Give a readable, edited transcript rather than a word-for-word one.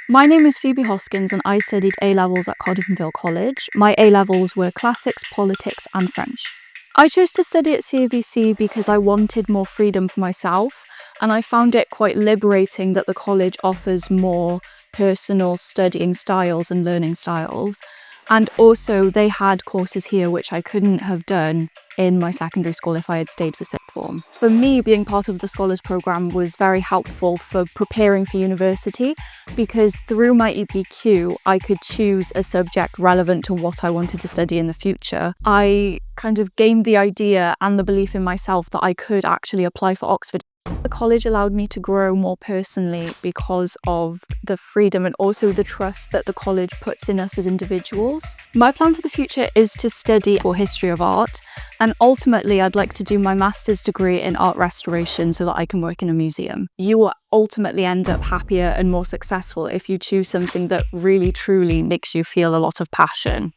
My name is Phoebe Hoskins and I studied A-levels at Cardiff and Vale College. My A-levels were classics, politics and French. I chose to study at CAVC because I wanted more freedom for myself, and I found it quite liberating that the college offers more personal studying styles and learning styles. And also they had courses here which I couldn't have done in my secondary school if I had stayed for sixth form. For me, being part of the Scholars Programme was very helpful for preparing for university because through my EPQ, I could choose a subject relevant to what I wanted to study in the future. I kind of gained the idea and the belief in myself that I could actually apply for Oxford. The college allowed me to grow more personally because of the freedom and also the trust that the college puts in us as individuals. My plan for the future is to study for history of art, and ultimately I'd like to do my master's degree in art restoration so that I can work in a museum. You will ultimately end up happier and more successful if you choose something that really truly makes you feel a lot of passion.